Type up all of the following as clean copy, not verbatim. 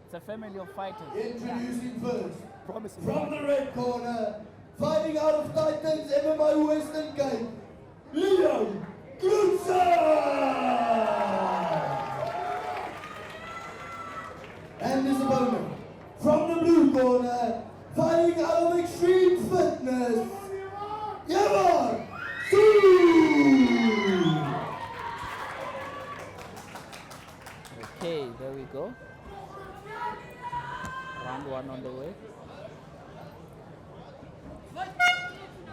It's a family of fighters. Introducing first, Promising. from the red corner, fighting out of Titans MMA Western Cape, Knoetze! And his opponent, from the blue corner, fighting out of Xtreme Fitness, Eward! Okay, there we go. Round one on the way.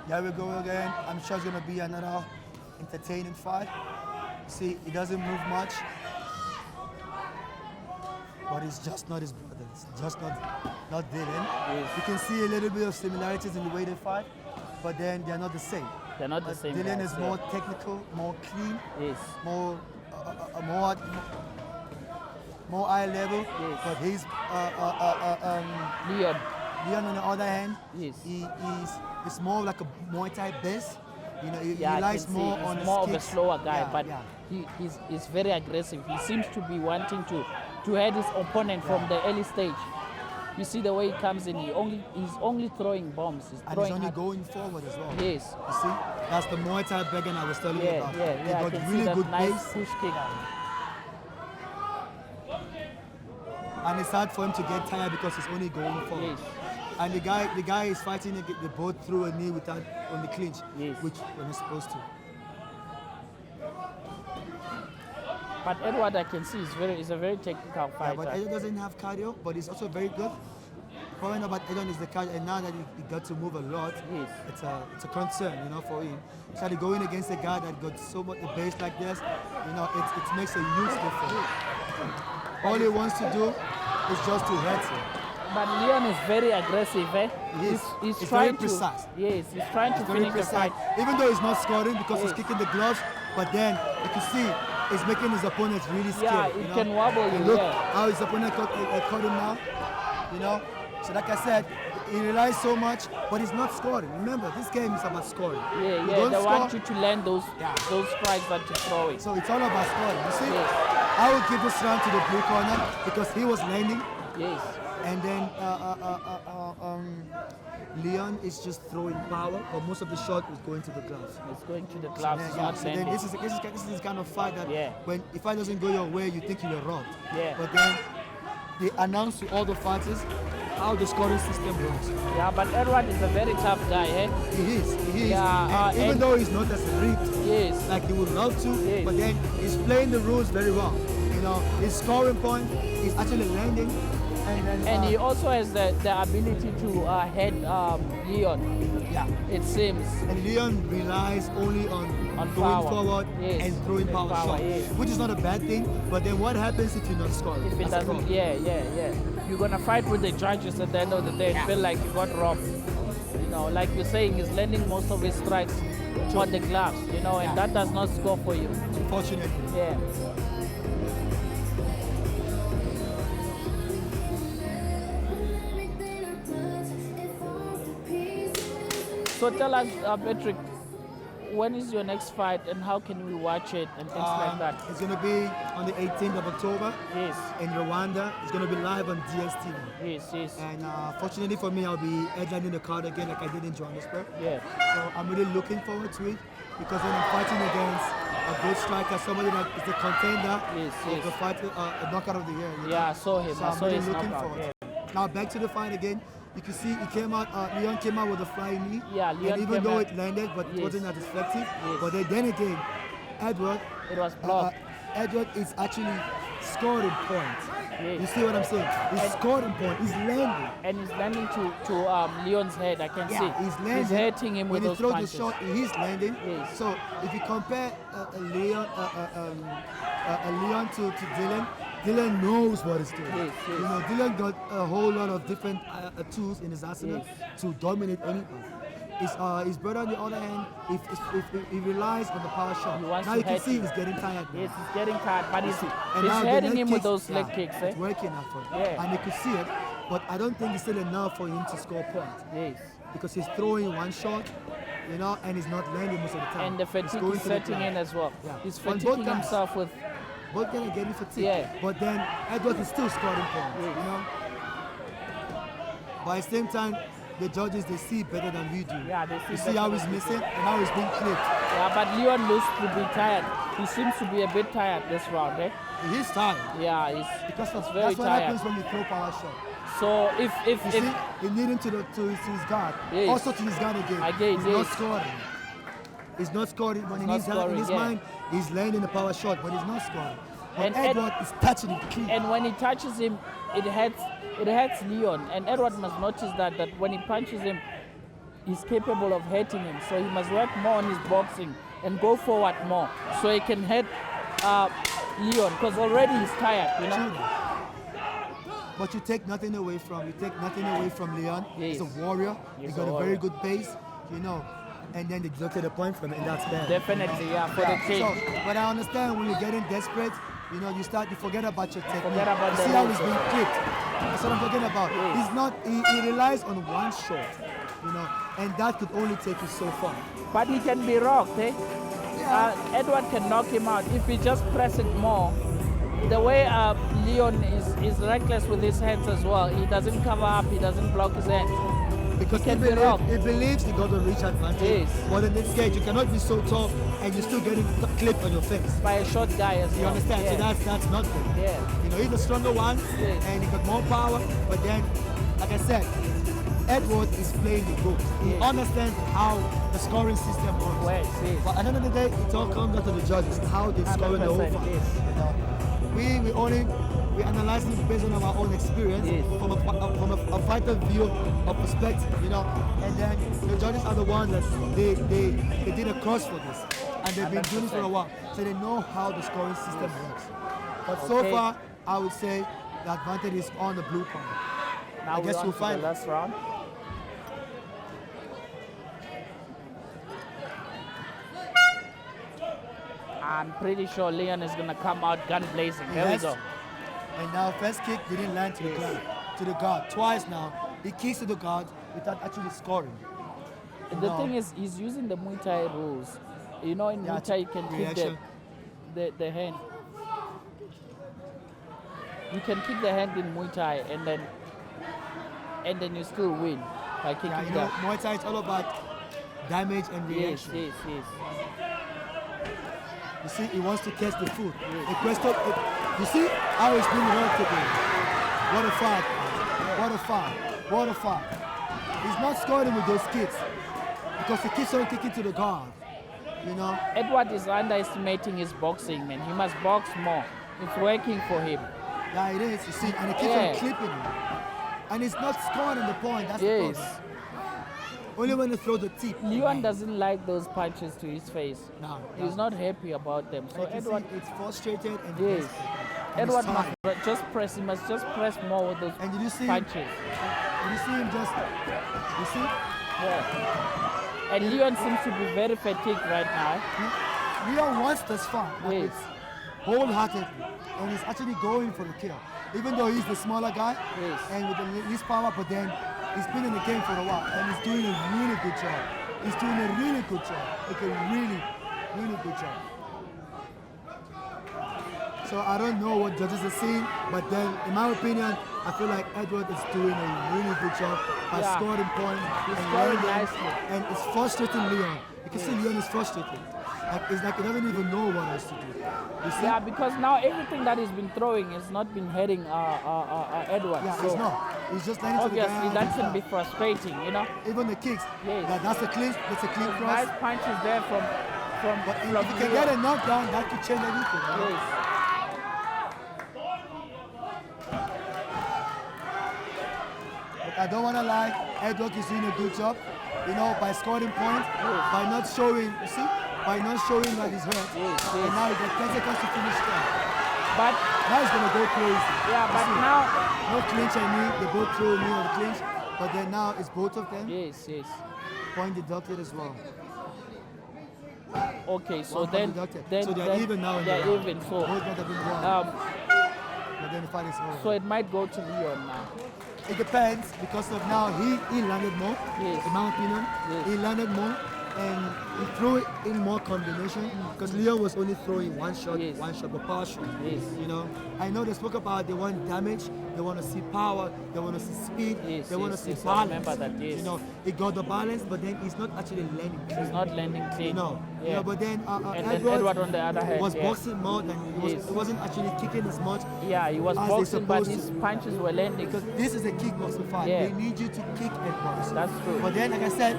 There we go again. I'm sure it's going to be another entertaining fight. See, he doesn't move much, but it's just not his brother. It's just not Dylan. Yes. You can see a little bit of similarities in the way they fight, but then they're not the same. They're not the same. Dylan guys, is more technical, more clean, Yes. more eye level, Yes. but he's Leon. Leon on the other hand, Yes. he's more like a Muay Thai base. You know, he Yeah, I relies can see more he's on his more of a kicks. slower guy, Yeah, but yeah. he's very aggressive. He seems to be wanting to head his opponent from the early stage. You see the way he comes in. He's only throwing bombs. He's And throwing he's only hard. going forward as well. Yes. You see, that's the Muay Thai begging I was telling you about. Yeah. He I got can see really that good nice pace, push kick. and it's hard for him to get tired because he's only going forward. Yes. And the guy is fighting the both through a knee without on the clinch, Yes. which we're not supposed to. But Edward, I can see, is a very technical Yeah, fighter. but Edon doesn't have cardio, but he's also very good. Point about Edon is the cardio, and now that he got to move a lot, Yes. it's a concern, you know, for him. Started going against a guy that got so much a base like this, you know, it makes a huge difference. All he wants to do is just to hurt him. But Leon is very aggressive, eh? He's He's very trying to. precise. Yes, he's trying to He's very finish the precise. fight. Even though he's not scoring because he's Yes. kicking the gloves, but then you can see he's making his opponent really scared. Yeah, you it know? can wobble And you, look yeah. how his opponent caught him now, you know. So like I said, he relies so much, but he's not scoring. Remember, this game is about scoring. Yeah, You yeah. don't They score, want you to land those Yeah. those strikes that you throw it. so it's all about scoring. You see, Yes. I will give this round to the blue corner because he was landing, Yes. and then Leon is just throwing power, but most of the shot was going to the gloves. It's going to the gloves. It's Yeah, not so then landing. this is the kind of fight that Yeah. when if fight doesn't go your way, you think you were robbed. Yeah. But then they announce to all the fighters how the scoring system works. Yeah, but Edward is a very tough guy, eh? He is. Yeah, And even and- though he's not as ripped Yes. like he would love to, Yes. but then he's playing the rules very well. You know, his scoring point is actually landing, and then And he also has the ability to head Leon, yeah. it seems. And Leon relies only on going power. forward Yes. and throwing And power power, shots, yes. which is not a bad thing. But then what happens if you're not scoring? If it That's the doesn't, problem. yeah. You're gonna fight with the judges at the end of the day and feel like you got robbed. You know, like you're saying, he's landing most of his strikes on the gloves, you know, and that does not score for you. Unfortunately. Yeah. So tell us, Patrick, when is your next fight and how can we watch it and things like that? It's going to be on the 18th of October Yes, in Rwanda. It's going to be live on DSTV. yes. And fortunately for me, I'll be headlining the card again like I did in Johannesburg. Yeah. So I'm really looking forward to it because when I'm fighting against a good striker, somebody that is the contender Yes, of yes. the fight, a knockout of the year. you know. Yeah, I saw him. So I I'm saw really his looking knockout. forward. Yeah. Now back to the fight again. You can see he came out. Leon came out with a flying knee. Yeah, Leon and even came though out- it landed, but it Yes. wasn't as effective. Yes. But then again, Edward. It was blocked. Edward is actually scoring points. Yes. You see what I'm saying? He's scoring points. He's landing. And he's landing to Leon's head, I can see. He's landing. He's hitting him with when those he throws punches. the shot, he's landing. Yes. So if you compare Leon to Dylan, Dylan knows what he's doing. Yes, yes. You know, Dylan got a whole lot of different tools in his arsenal Yes. to dominate anybody. His brother, on the other hand, if he relies on the power shot. He wants Now to you can hurt see you. he's getting tired now. Yes, he's getting tired, but he's And now the heading leg him with kicks, those leg kicks, eh? It's working out for him. Yeah. And you can see it, but I don't think it's still enough for him to score points. Yes. Because he's throwing one shot, you know, and he's not landing most of the time. And the He's fatigue going is to the setting ground. in as well. Yeah. He's On both fatiguing guys. himself Both guys are getting fatigued. Yeah. But then Edward is still scoring points, Yes. you know. But at the same time, the judges, they see better than we do. Yeah, they see You see better how than he's we missing and how he's being clipped. Yeah, but Leon looks to be tired. He seems to be a bit tired this round, eh? He's tired. Yeah, he's Because he's very that's what tired. happens when you throw power shot. So if You see, he needed to his guard. Yes. Also to his guard again. Again, he's yes. not scoring. He's not scoring. When He's in not his, scoring, in his yeah. mind, he's landing the power shot, but he's not scoring. But And Edward is touching him clean. and when he touches him, it hurts Leon. And Edward must notice that when he punches him, he's capable of hurting him. So he must work more on his boxing and go forward more, so he can hurt Leon, because already he's tired, you know. True. But you take nothing away from Leon. Yes. He's a warrior. He's He's got a a very warrior. good base, you know. And then they deducted a point from it, and that's bad. Definitely, yeah, for the So, change. but I understand when you're getting desperate, you know, you forget about your technique. Forget about you the see how rules. he's being clipped. That's what I'm talking about. Yes. He's not. He relies on one shot, you know, and that could only take you so far. But he can be rocked, eh? Yeah. Edward can knock him out if he just press it more. The way Leon is reckless with his hands as well. He doesn't cover up, he doesn't block his hands. Because He can be rocked. he believes he got a reach advantage. Yes. But in this case, you cannot be so tall and you're still getting clipped on your face. By a short guy as well. You understand? Yeah. So that's not good. Yeah. You know, he's the stronger one, Yes. and he got more power. But then, like I said, Edward is playing the goal. He Yes. understands how the scoring system works. Well, yes. But at the end of the day, it all comes down to the judges, how they score in the whole 100%, fight. yes. You know, we analyze it based on our own experience, Yes. from a fighter view of perspective, you know. And then the judges are the ones that they did a course for this, and they've been doing it for a 100%. while, so they know how the scoring system works. But so Okay. far, I would say the advantage is on the blue corner. Now I guess we're on we'll to find the it. last round. I'm pretty sure Leon is gonna come out gun blazing. There Yes. we go. And now first kick didn't land to the ground, to the guard. Twice now, he kicks to the guard without actually scoring. The No. thing is, he's using the Muay Thai rules. You know, in Yeah, Muay Thai you can kick reaction. the hand. You can kick the hand in Muay Thai and then you still win by kicking Yeah, you know, that. Muay Thai is all about damage and Yes, reaction. yes. You see, he wants to catch the foot. The question, you see how it's being worked today. What a fight. What a fight. What a fight. He's not scoring with those kicks because he keeps on kicking to the guard. You know? Edward is underestimating his boxing, man. He must box more. It's working for him. Yeah, it is. You see, and he keeps Yeah. on clipping him. And he's not scoring the point. That's the Yes. problem. Only when they throw the tip. Leon doesn't like those punches to his face. No, He's not happy about them. So Like you Edward, see, it's frustrated and yes. desperate. And Edward he's tired. must just press. He must just press more with those And did you see? punches. Did you see him just? You see? Yeah. And Leon seems to be very fatigued right now. Leon wants this fight. Like Yes. it's wholeheartedly, and he's actually going for the kill. Even though he's the smaller guy Yes. and with the least power, but then he's been in the game for a while and he's doing a really good job. He's doing a really good job. Like a really, really good job. So I don't know what judges are seeing, but then in my opinion, I feel like Edward is doing a really good job by Yeah. scoring points He's and scoring landing, nicely. and it's frustrating Leon. You can see Leon is frustrated. Like it's like he doesn't even know what else to do. You see? Yeah, because now everything that he's been throwing has not been hitting Edward. Yeah, so it's not. He's just landing to the obviously ground. that can be frustrating, you know. Even the kicks. Yes. That's a clean cross. Nice punches there from But if from you can Leon. get a knockdown, that could change everything. You know? Yes. But I don't want to lie, Edward is doing a good job, you know, by scoring points, by not showing, you see, by not showing that he's hurt. Yes, And yes. now he gets 10 seconds to finish strong. But Now he's going to go crazy. yeah, You but see, now no clinch and knee, they both throw knee or clinch, but then now it's both of them, yes. point deducted as well. Okay, so One point then deducted. then So they're then even now in the they're round. even. So Both men have been won, but then the fight is over. so it might go to Leon now. It depends because of now he landed more, Yes. in my opinion. Yes. He landed more and he threw it in more combination because Leon was only throwing one shot, but partial. Yes. You know, I know they spoke about they want damage, they want to see power, they want to see speed, they want to see I balance. remember that, yes. You know, he got the balance, but then he's not actually landing. He's not landing clean. You know, but then and then Edward on the other hand was boxing more than he wasn't actually kicking as much. Yeah, he was as boxing, but supposed his to. punches were landing. Because this is a kickboxing fight. Yeah. They need you to kick and box. That's true. But then, like I said,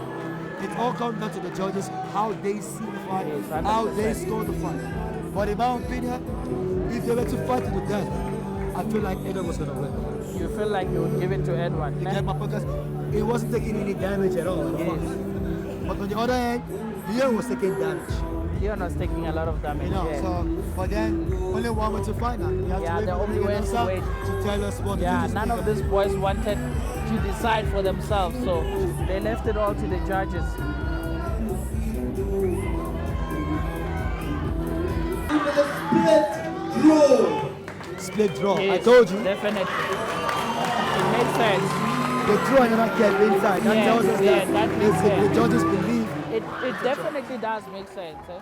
it all comes down to the judges, how they see the fight, Yes, how 100%. they score the fight. But in my opinion, if they were to fight to the death, I feel like Edward was going to win. You feel like you would give it to Edward? You nah? get my point? Because he wasn't taking any damage at all. Yes. But on the other hand, Leon was taking damage. Leon was taking a lot of damage. You know, yeah. so, but then only one way to fight now. You have Yeah, to wait the for only the way is to announcer wait. to tell us what the Yeah, judges none think of these boys wanted to decide for themselves, so they left it all to the judges. Split draw. Yes, I told you. Definitely. It makes sense. The draw and not get inside. That Yeah, tells us yeah, that that makes the sense. judges believe. It definitely does make sense. Eh?